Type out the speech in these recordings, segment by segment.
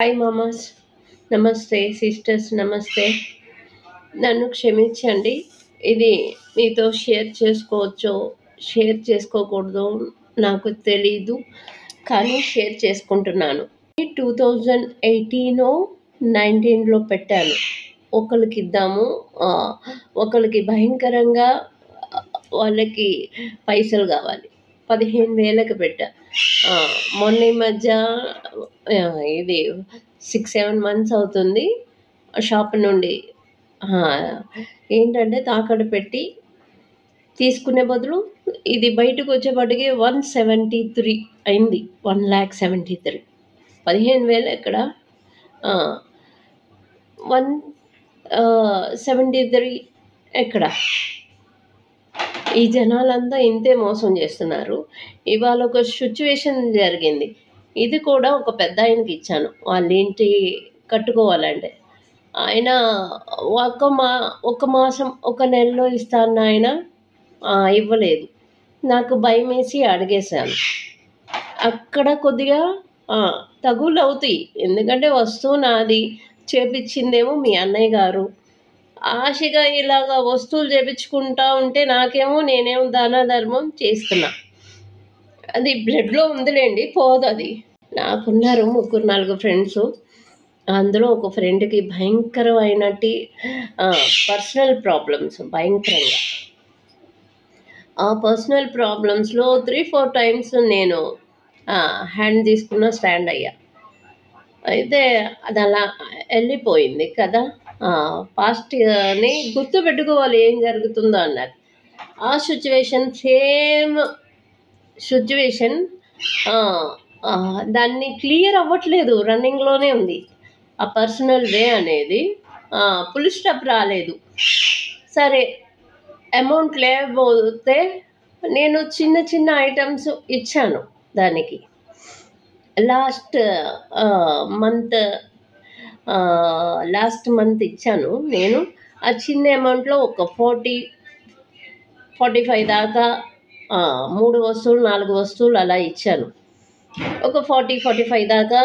Hi మామాస్, నమస్తే sisters, నమస్తే. నన్ను క్షమించండి. ఇది మీతో షేర్ చేసుకోవచ్చో షేర్ చేసుకోకూడదో నాకు తెలీదు, కానీ షేర్ చేసుకుంటున్నాను. 2018-19లో పెట్టాను. ఒకరికి ఇద్దాము, ఒకరికి భయంకరంగా వాళ్ళకి పైసలు కావాలి. 15,000కి పెట్టా. మొన్న ఈ మధ్య ఇది 6-7 మంత్స్ అవుతుంది. షాప్ నుండి ఏంటంటే తాకట్టు పెట్టి తీసుకునే బదులు ఇది బయటకు వచ్చేపాటికి 173 అయింది. 1,73,000. 15,000 ఎక్కడ, 173 ఎక్కడ? ఈ జనాలంతా ఇంతే మోసం చేస్తున్నారు. ఇవాళ ఒక సిచ్యువేషన్ జరిగింది. ఇది కూడా ఒక పెద్ద ఆయనకి ఇచ్చాను, వాళ్ళ ఇంటి కట్టుకోవాలంటే. ఆయన ఒక మాసం, ఒక నెలలో ఇస్తాను ఆయన ఇవ్వలేదు. నాకు భయం వేసి అడిగేశాను. అక్కడ కొద్దిగా తగులు అవుతాయి, ఎందుకంటే వస్తువు నాది, చేపించిందేమో మీ అన్నయ్య గారు. ఆశగా ఇలాగా వస్తువులు చేపించుకుంటా ఉంటే నాకేమో నేనేమో దాన ధర్మం చేస్తున్నా. అది బ్లడ్లో ఉందిలేండి, పోదు అది. నాకున్నారు 3-4 ఫ్రెండ్స్. అందులో ఒక ఫ్రెండ్కి భయంకరమైనటి పర్సనల్ ప్రాబ్లమ్స్, భయంకరంగా. ఆ పర్సనల్ ప్రాబ్లమ్స్లో 3-4 టైమ్స్ నేను హ్యాండ్ తీసుకున్న, స్టాండ్ అయ్యా. అయితే అది అలా వెళ్ళిపోయింది కదా. పాస్ట్ని గుర్తుపెట్టుకోవాలి, ఏం జరుగుతుందో అన్నారు. ఆ సిచ్యువేషన్, సేమ్ సిచ్యువేషన్, దాన్ని క్లియర్ అవ్వట్లేదు, రన్నింగ్లోనే ఉంది. ఆ పర్సనల్ వే అనేది ఫుల్ స్టాప్ రాలేదు. సరే, అమౌంట్ లేకపోతే నేను చిన్న చిన్న ఐటమ్స్ ఇచ్చాను దానికి. లాస్ట్ మంత్ ఇచ్చాను నేను. ఆ చిన్న అమౌంట్లో ఒక 40-45 దాకా 3 వస్తువులు 4 వస్తువులు అలా ఇచ్చాను. ఒక 40-45 దాకా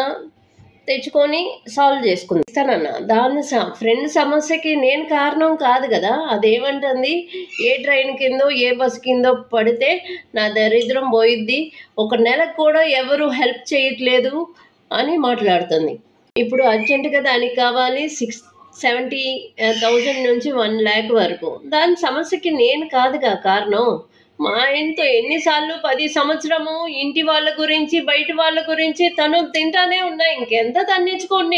తెచ్చుకొని సాల్వ్ చేసుకుంది ఇస్తానన్నా. దాని ఫ్రెండ్ సమస్యకి నేను కారణం కాదు కదా. అదేమంటుంది, ఏ ట్రైన్ కిందో ఏ బస్ కిందో పడితే నా దరిద్రం పోయిద్ది, ఒక నెలకు కూడా ఎవరు హెల్ప్ చేయట్లేదు అని మాట్లాడుతుంది. ఇప్పుడు అర్జెంటుగా దానికి కావాలి 70,000 నుంచి 1,00,000 వరకు. దాని సమస్యకి నేను కాదుగా కారణం. మా ఆయనతో ఎన్నిసార్లు 10 సంవత్సరము ఇంటి వాళ్ళ గురించి, బయట వాళ్ళ గురించి తను తింటానే ఉన్నా. ఇంకెంత తన్నించుకోండి.